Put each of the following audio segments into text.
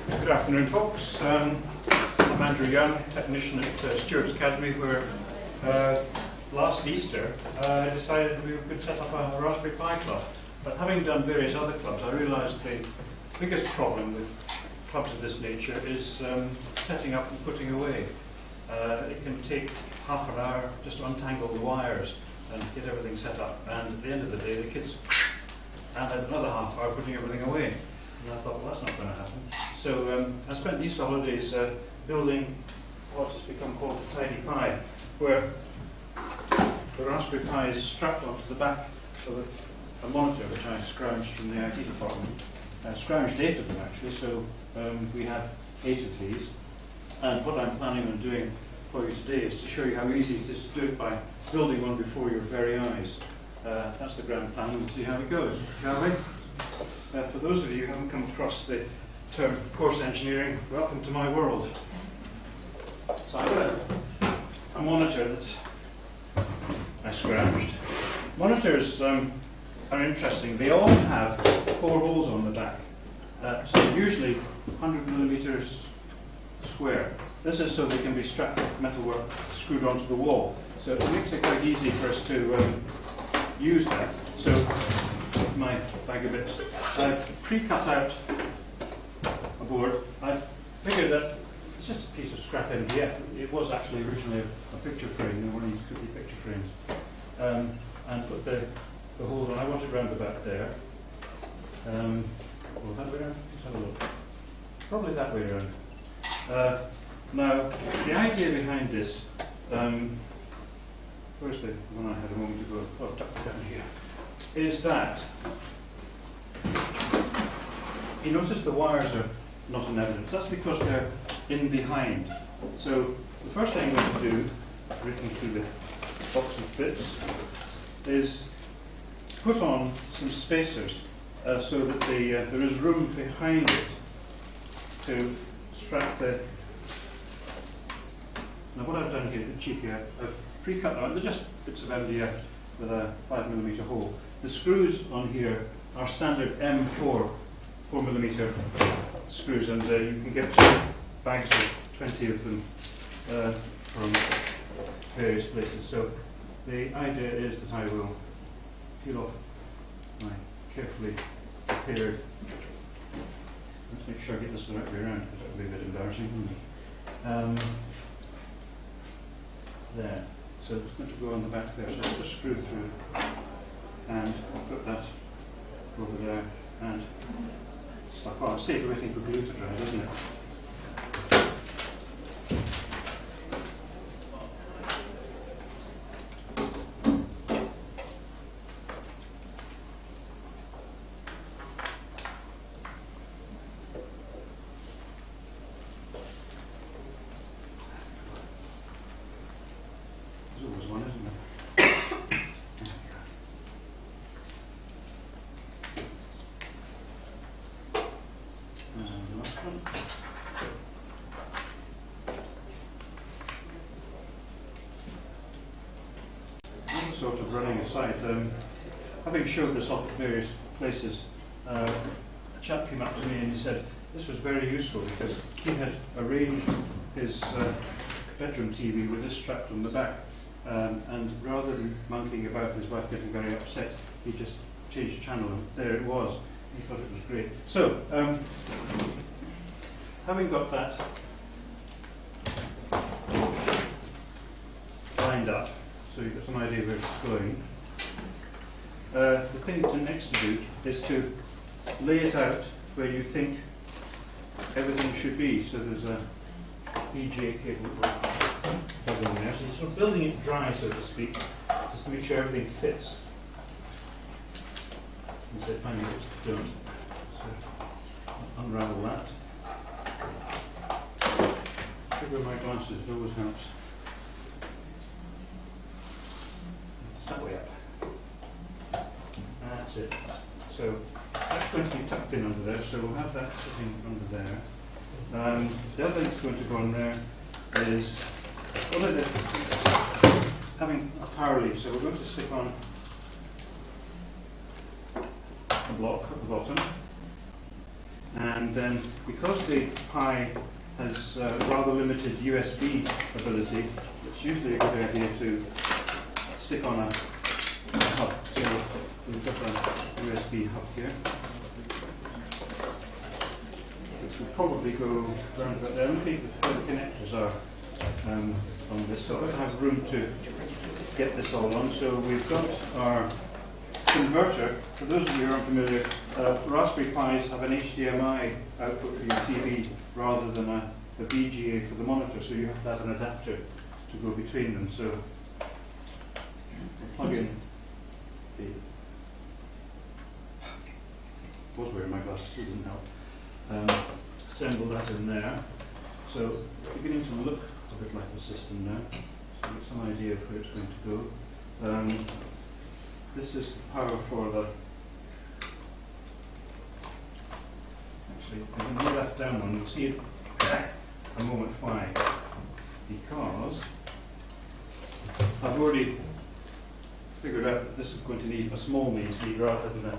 Good afternoon, folks. I'm Andrew Young, technician at Stewart's Academy, where last Easter I decided we could set up a Raspberry Pi club. But having done various other clubs, I realised the biggest problem with clubs of this nature is setting up and putting away. It can take half an hour just to untangle the wires and get everything set up, and at the end of the day the kids had another half hour putting everything away. And I thought, well, that's not going to happen. So I spent these holidays building what has become called the TidyPi, where the Raspberry Pi is strapped onto the back of a monitor which I scrounged from the IT department. I scrounged 8 of them actually, so we have 8 of these. And what I'm planning on doing for you today is to show you how easy it is to do it by building one before your very eyes. That's the grand plan, and we'll see how it goes, shall we? For those of you who haven't come across the term course engineering, welcome to my world. So I've got a monitor that I scrounged. Monitors are interesting. They all have 4 holes on the back. So usually 100 millimeters square. This is so they can be strapped with metalwork screwed onto the wall. So it makes it quite easy for us to use that. So my bag of bits. I've pre-cut out a board. I've figured that it's just a piece of scrap MDF. It was actually originally a picture frame, one of these cookie picture frames. And put the holes on. I want it round about there. Well, that way around? Let's have a look. Probably that way around. Now, the idea behind this, where's the one I had a moment ago? Oh, tucked it down here. Is that you notice the wires are not in evidence. That's because they're in behind. So the first thing I'm going to do, written through the box of bits, is put on some spacers so that there is room behind it to strap the. Now what I've done here, cheeky, I've pre-cut them. They're just bits of MDF with a 5mm hole. The screws on here are standard M4 4mm screws, and you can get bags of 20 of them from various places. So the idea is that I will peel off my carefully prepared. Let's make sure I get this the right way around, because that would be a bit embarrassing. There. So it's going to go on the back there, so I'll just screw through and put that over there and stuff on. It's safe waiting for glue to dry, isn't it? There's always one, isn't there? Sort of running aside, having showed this off at various places, a chap came up to me and he said this was very useful because he had arranged his bedroom TV with this strapped on the back, and rather than monkeying about his wife getting very upset, he just changed channel and there it was. He thought it was great. So, having got that lined up, so you've got some idea where it's going. The thing to next to do is to lay it out where you think everything should be. So there's a EJ cable plug in there. So you're sort of building it dry, so to speak, just to make sure everything fits. And so finally it's don't. So unravel that. Sugar my glasses, it always helps. That way up. That's it. So that's going to be tucked in under there, so we'll have that sitting under there. The other thing that's going to go on there is having a power lead, so we're going to stick on a block at the bottom, And then, because the Pi has rather limited USB ability, it's usually a good idea to stick on a hub. So we've got a USB hub here, which will probably go around about there. Let me see where the connectors are on this. So I have room to get this all on. So we've got our converter. For those of you who aren't familiar, Raspberry Pis have an HDMI output for your TV rather than a VGA for the monitor, so you have to have an adapter to go between them. So we'll plug in the... I was wearing my glasses, it didn't help. Assemble that in there. So it's beginning to look a bit like the system now. So get some idea of where it's going to go. This is the power for the... Actually, I'm going to lay that down and you'll see it a moment why. Because I've already figured out that this is going to need a small mains lead rather than a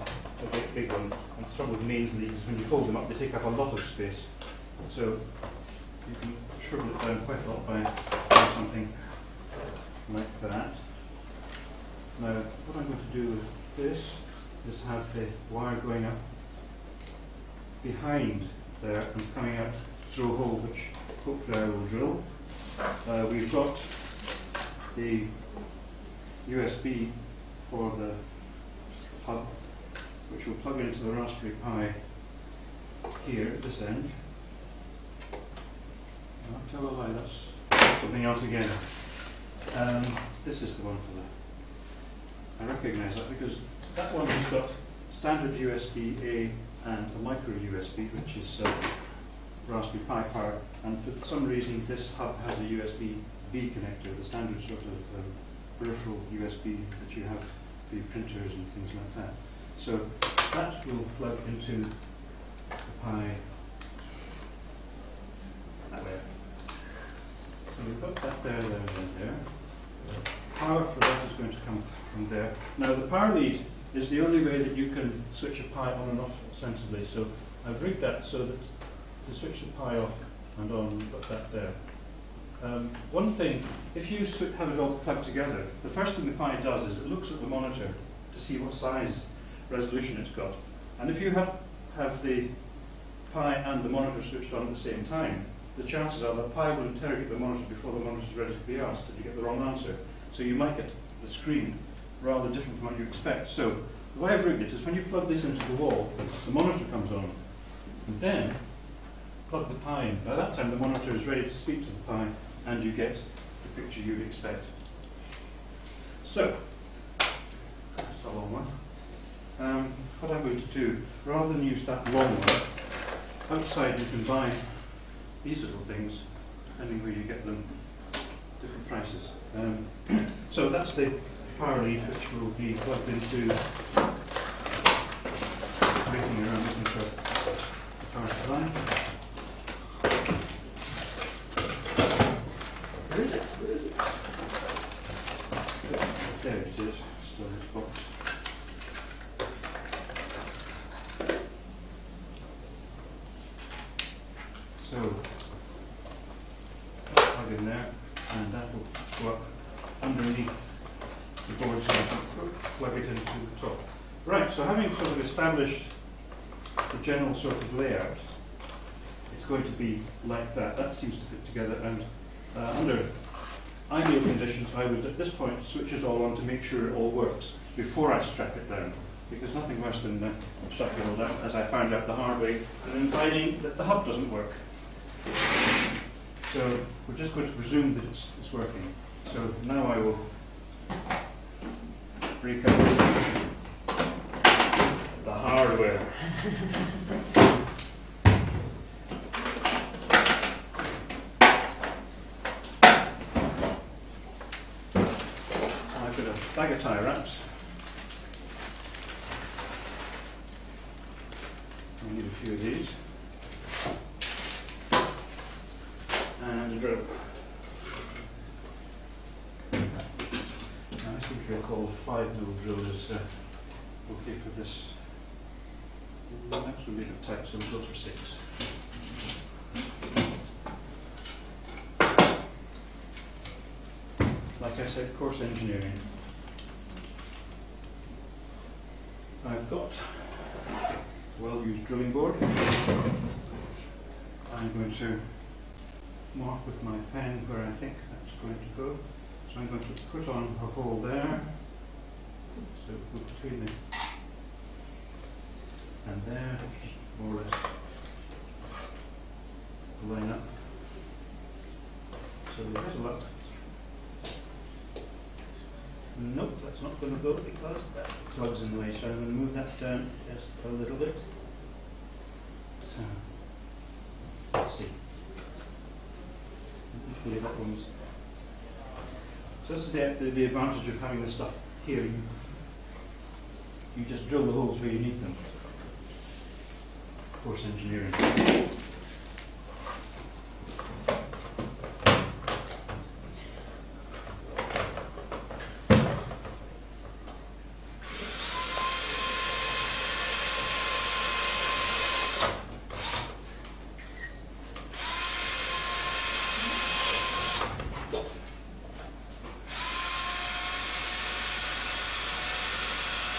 big one. And the trouble with mains leads is when you fold them up, they take up a lot of space. So you can shrivel it down quite a lot by doing something like that. Now, what I'm going to do with this is have the wire going up behind there and coming out through a hole which hopefully I will drill. We've got the USB for the hub, which will plug into the Raspberry Pi here at this end. I'll tell a lie, that's something else again. This is the one for the... I recognise that because that one has got standard USB-A and a micro USB, which is Raspberry Pi power, and for some reason this hub has a USB-B connector, the standard sort of peripheral USB that you have for your printers and things like that. So that will plug into the Pi that way. So we've got that there, there, and there. Power for that is going to come from there. Now the power lead is the only way that you can switch a Pi on and off sensibly. So I've rigged that so that to switch the Pi off and on, we've got that there. One thing, if you have it all plugged together, the first thing the Pi does is it looks at the monitor to see what size resolution it's got. And if you have the Pi and the monitor switched on at the same time, the chances are the Pi will interrogate the monitor before the monitor is ready to be asked if you get the wrong answer. So you might get the screen rather different from what you expect. So the way I've rigged it is when you plug this into the wall, the monitor comes on. And then plug the Pi in. By that time the monitor is ready to speak to the Pi and you get the picture you'd expect. So, that's a long one. What I'm going to do, rather than use that long one, outside you can buy these little things, depending where you get them, different prices. So that's the power lead which will be plugged into making around looking for the power supply. Where is it? Where is it? There it is, still in this box. So, plug in there, and that will go up underneath the board so you can plug it into the top. Right, so having sort of established the general sort of layout, it's going to be like that. That seems to fit together, and under ideal conditions I would at this point switch it all on to make sure it all works before I strap it down, because nothing worse than strapping it all down, as I found out the hard way, and then finding that the hub doesn't work. So we're just going to presume that it's working. So now I will break out the hardware. I've got a bag of tie wraps. I need a few of these. And a drill. I seem to recall 5mm drill is okay for this. Actually, Perhaps we'll leave it tight, so we'll go for 6. Like I said, course engineering. I've got a well-used drilling board. I'm going to mark with my pen where I think that's going to go. So I'm going to put on a hole there. So go between the and there, more or less line up. So there's a lot. Nope, that's not going to go because that plugs in the way. So I'm going to move that down just a little bit. So let's see. Hopefully that one's. So this is the advantage of having this stuff here. You just drill the holes where you need them. Course engineering.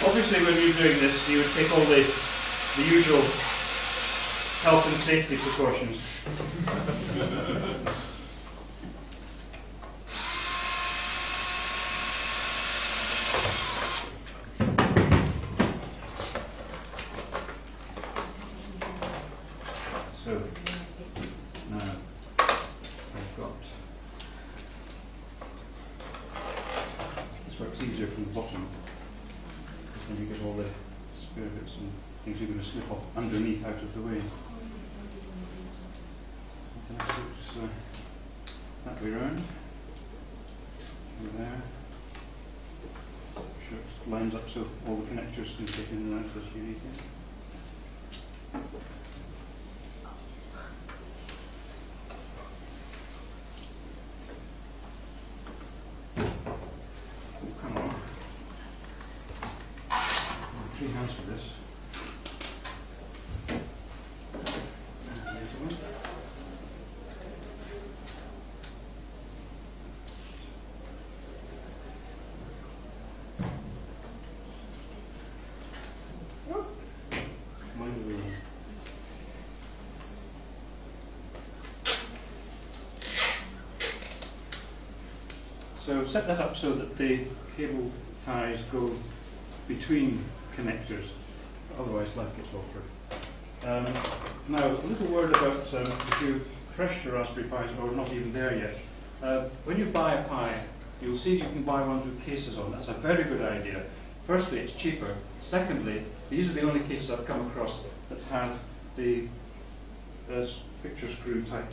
Obviously, when you're doing this, you would take all the usual health and safety precautions. So now I've got. This works easier from the bottom. And you get all the spare bits and things you're going to slip off underneath out of the way. So that way round. Over there. Sure it lines up so all the connectors can get in and out as you need it. Hands for this. So set that up so that the cable ties go between connectors, otherwise life gets awkward. Now, a little word about if you've crashed your Raspberry Pis or not even there yet. When you buy a Pi, you'll see you can buy ones with cases on. That's a very good idea. Firstly, it's cheaper. Secondly, these are the only cases I've come across that have the picture screw type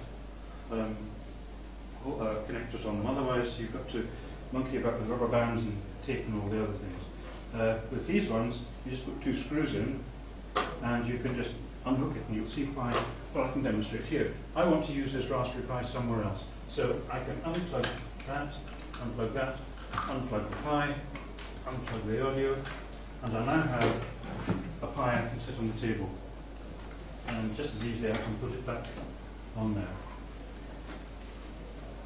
connectors on them. Otherwise, you've got to monkey about with rubber bands and tape and all the other things. With these ones, you just put 2 screws in and you can just unhook it, and you'll see why. Well, I can demonstrate here. I want to use this Raspberry Pi somewhere else. So I can unplug that, unplug that, unplug the Pi, unplug the audio, and I now have a Pi I can sit on the table. And just as easily I can put it back on there.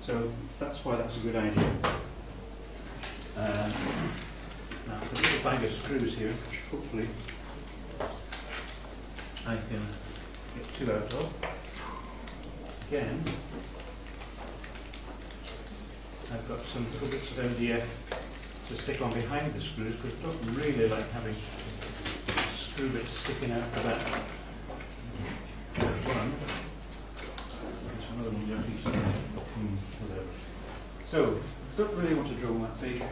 So that's why that's a good idea. Now, the little bag of screws here, which hopefully I can get 2 out of. Again, I've got some little bits of MDF to stick on behind the screws, because I don't really like having screw bits sticking out the back. There's one. There's another one there. Whatever. So, don't really want to drill that big.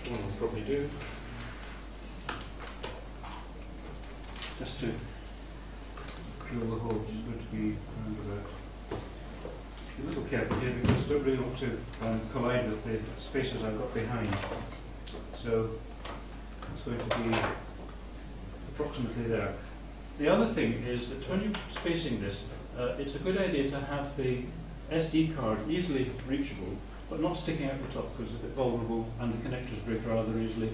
One will probably do. Just to drill the hole, which is going to be around about. Be a little careful here because I don't really want to collide with the spaces I've got behind. So it's going to be approximately there. The other thing is that when you're spacing this, it's a good idea to have the SD card easily reachable, but not sticking out the top because it's a bit vulnerable, and the connectors break rather easily,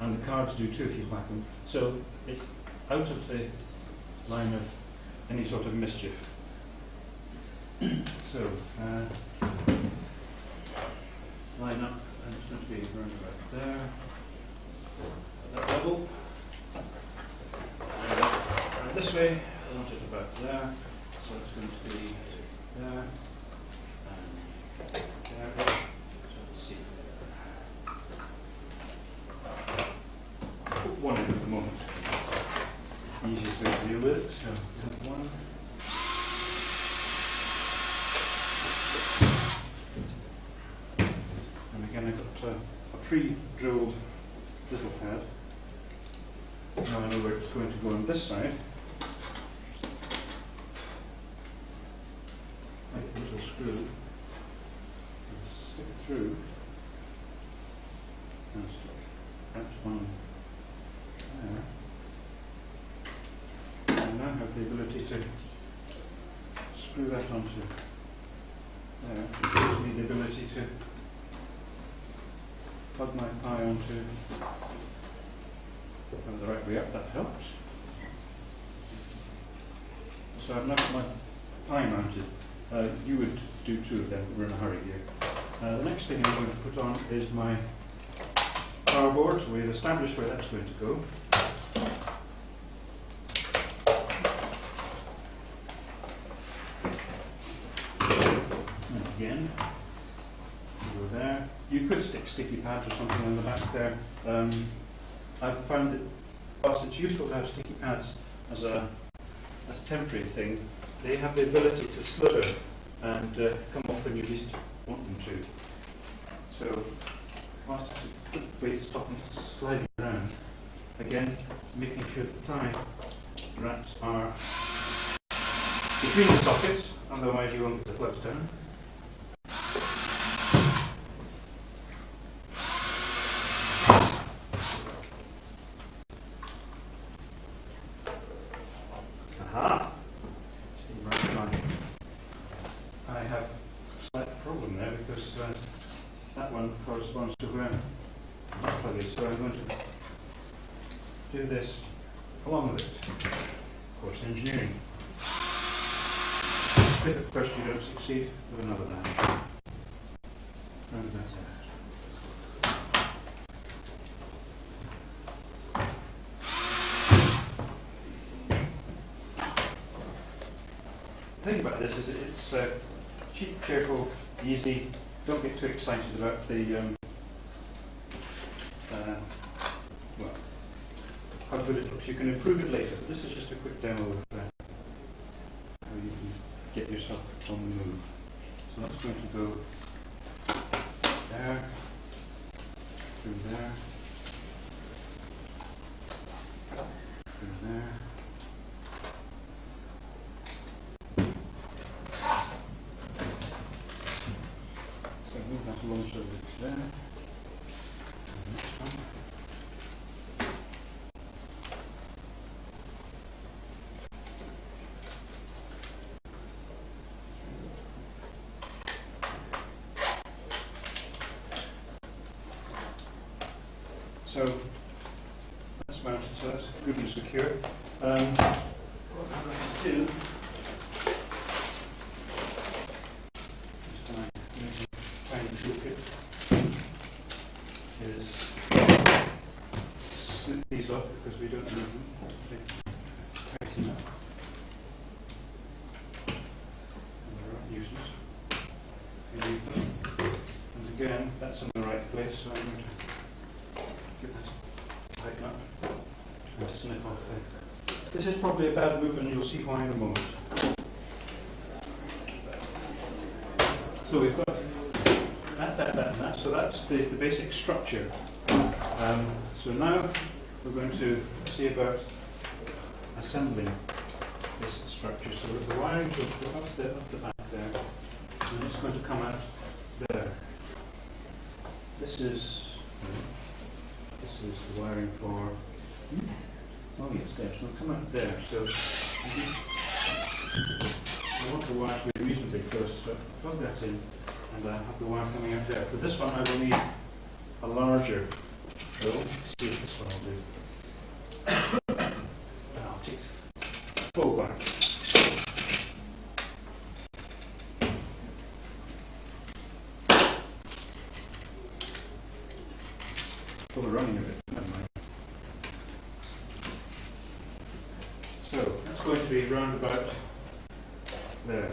and the cards do too if you whack them. So it's out of the line of any sort of mischief. So, line up, and it's going to be around about there, at that level. And this way, I want it about there, so it's going to be there, and there. So let's see. Put one in at the moment. Easiest way to deal with it. So we have one. And again, I've got a pre-drilled little pad. Now I know where it's going to go on this side. Like a little screw. And stick it through. And stick that one there. And now have the ability to screw that onto there. It gives me the ability to plug my Pi onto the right way up. That helps. So I've now got my Pi mounted. You would do two of them, we're in a hurry here. The next thing I'm going to put on is my power board. So we've established where that's going to go. And again, go there. You could stick sticky pads or something on the back there. I've found that whilst it's useful to have sticky pads as a temporary thing, they have the ability to slither and come off when you least want them to. So whilst it's a good way to stop them sliding around, again, making sure the tie wraps are between the sockets, otherwise you won't get the plugs down. Aha! I have a slight problem there because that one corresponds to where my plug is, so I'm going to do this along with it. Of course, engineering. If at first you don't succeed, with another band. Round that there. The thing about this is it's cheap, cheerful, easy. Don't get too excited about the well, how good it looks. You can improve it later, but this is just a quick demo of how you can get yourself on the move. So that's going to go there, through there, through there. Move that along so that it's there. And the next one. So that's mounted, so that's good and secure. What I'm going to do is slip these off because we don't need them. They tighten up. And they're not useless. You leave them. And again, that's in the right place, so I'm going to get that tighten up and snip off there. This is probably a bad move, and you'll see why in a moment. So we've got that, and that. So that's the basic structure. So now we're going to see about assembling this structure. So the wiring goes up the back there, and it's going to come out there. This is the wiring for. Oh yes, there. So it'll come out there. So I want the wire to be reasonably close. So plug that in. and I have the wire coming out there. For this one I will need a larger drill. Let's see if this one will do. And I'll take full wire. Still running a bit, never mind. So that's going to be round about there.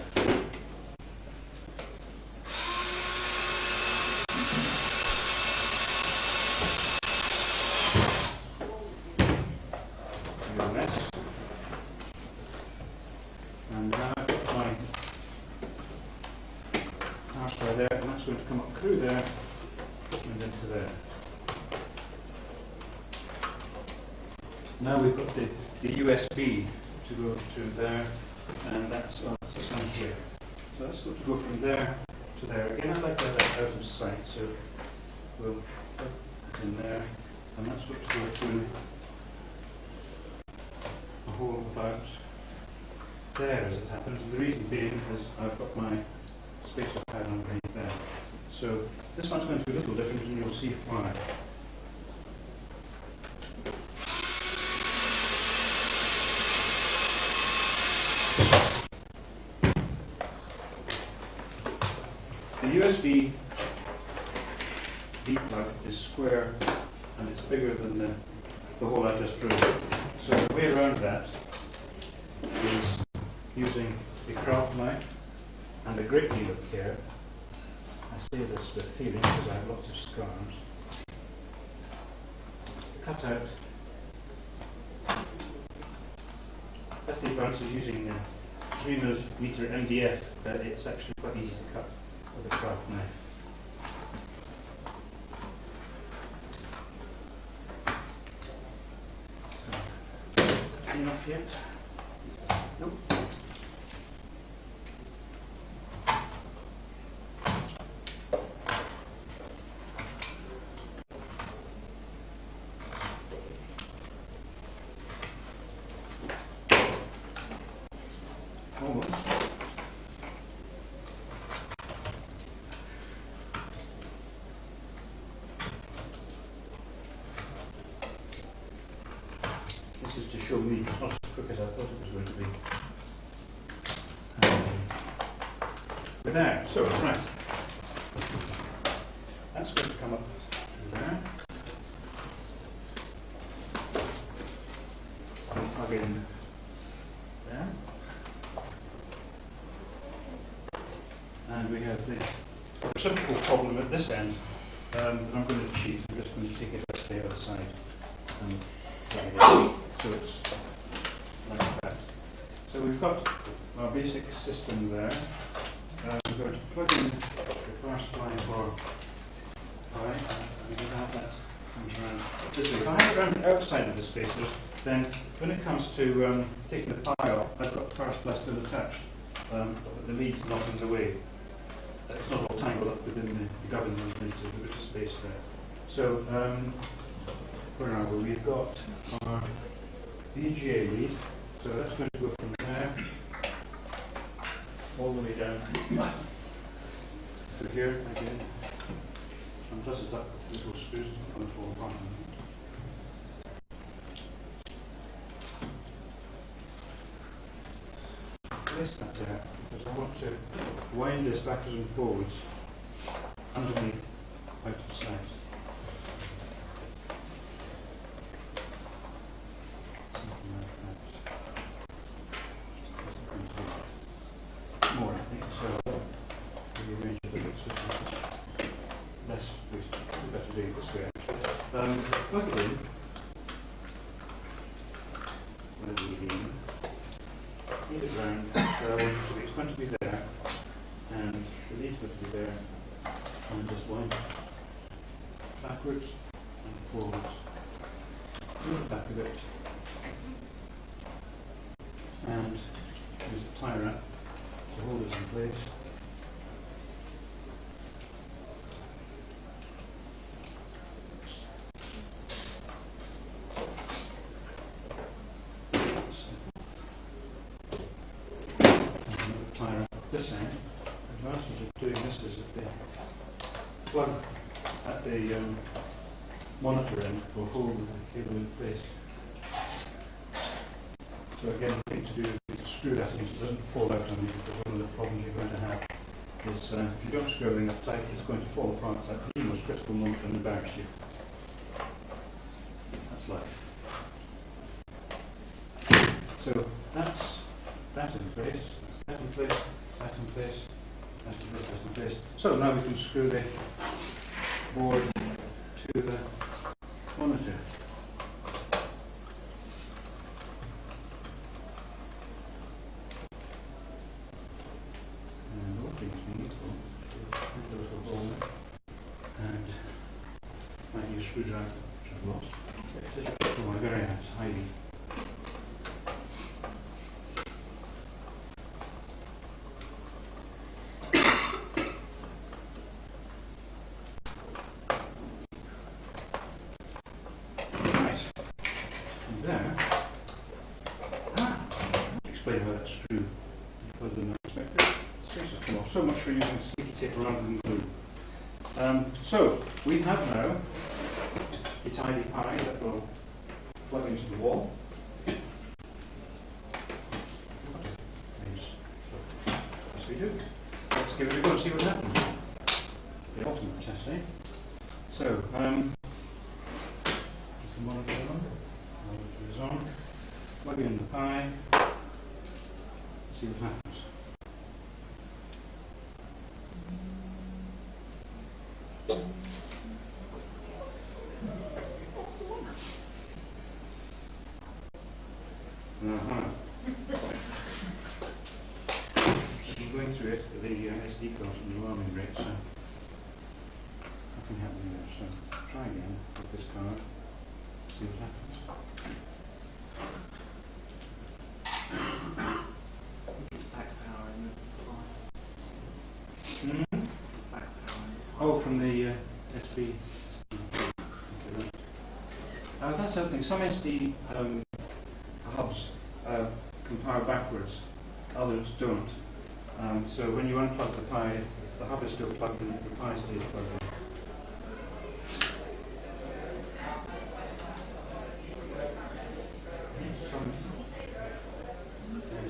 And now I've got my arse wire there, and that's going to come up through there and into there. Now we've got the USB to go to there, and that's this one here. So that's going to go from there to there. Again, I'd like to have that out of sight, so we'll put it in there, and that's going to go through a hole about there as it happens. And the reason being is I've got my spacer pad underneath there. So this one's going to be a little different, and you'll see why. The USB D plug is square and it's bigger than the hole I just drilled. So the way around that is using a craft knife and a great deal of care. I say this with feeling because I have lots of scars. Cut out. That's the advantage of using 3mm MDF. It's actually quite easy to cut with a craft knife. So, enough yet? Nope. Almost. This is to show me it's not as quick as I thought it was going to be. We're there. So, right. That's going to come up to there. And plug in there. And we have the reciprocal problem at this end. I'm going to cheat. I'm just going to take it out the other side and plug it in. So it's like that. So we've got our basic system there. We're going to plug in the power supply for pi, and we have that comes around this way. If I have it around the outside of the spacers, then when it comes to taking the pi off, I've got the power supply still attached, but the lead's not in the way. It's not all tangled up within the government, there's a bit of space there. So, where are we? We've got our VGA lead, so that's going to go from there all the way down to here again. And plus it up with little screws, it's not going to fall apart. Place that there because I want to wind this backwards and forwards underneath, out of sight. Something like that. More, I think, so rearrange it a bit so it's less better doing it this way actually. Plug it in. Where do we begin? Feed it round, so it's going to be there, and the lead's going to be there, and just wind it backwards and forwards, move it back a bit, and use a tie wrap to hold it in place. This end, the advantage of doing this is that the plug at the monitor end will hold the cable in place. So again, the thing to do is to screw that in so it doesn't fall out on you, because one of the problems you're going to have is if you don't screw everything up tight, it's going to fall apart. It's at the most critical moment and embarrass you. That's life. So that's that in place, that in place, that in place, that in place, that in place. So now we can screw the board to the monitor. And all things being equal, put the little hole there, and might use a screwdriver, which I've lost. Oh, my very nice, hiding. Explain how that screw further than I expected. Spaces come off. So much for using sticky tape rather than glue. So we have now a TidyPi that will plug into the wall. Yes, we do. Let's give it a go and see what happens. The ultimate test, eh? So, is the monitor on? Monitor is on. Plug in the Pi. See what happens. I'm going through it, the SD card and the alarming rate, so nothing happening there. So try again with this card, see what happens. Oh, from the SD. Okay, right. That's something. Some SD hubs can power backwards, others don't. So when you unplug the Pi, if the hub is still plugged in, the Pi stays plugged in.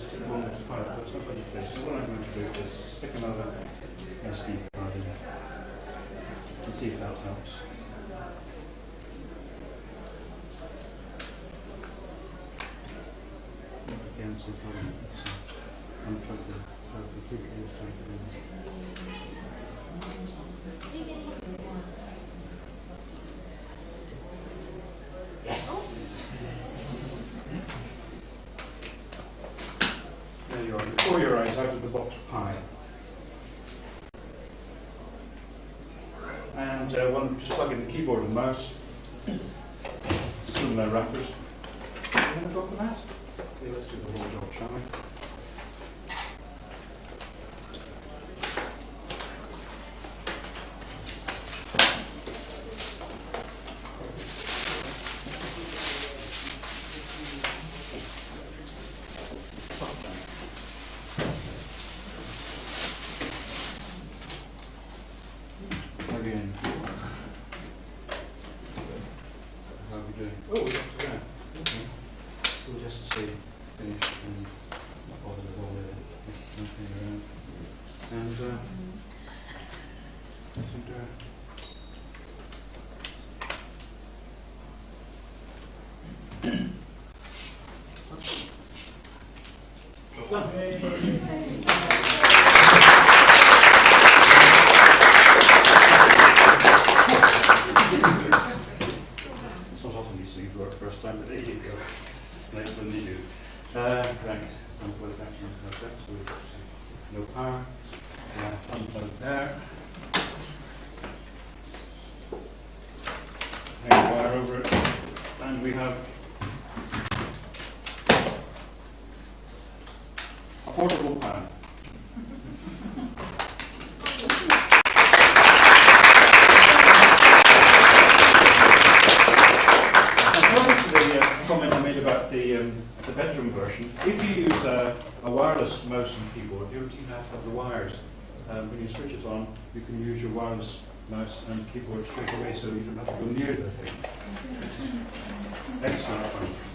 Stick one with Pi, but it's not going to place. So what I'm going to do is stick another SD card in and see if that helps. Again, so unplug the computer and start it in. Yes! There you are, before your eyes, out of the box Pi. And just plug in the keyboard and mouse. Still no wrappers. You want to go for that? Okay, let's do the whole job, shall we? Plug in. How are we doing? Oh, we're up to that. Okay. We'll just say finish and not bother with all the nothing around. And it's not often these things work first time, but there you go. Nice when they do. Right, I'm going to back to my project, so we've got no power. Unplug there. Hang the wire over it, and we have a portable pan. Comment I made about the bedroom version. If you use a wireless mouse and keyboard, you don't even have to have the wires when you switch it on, you can use your wireless mouse and keyboard straight away, so you don't have to go near the thing. Excellent fun.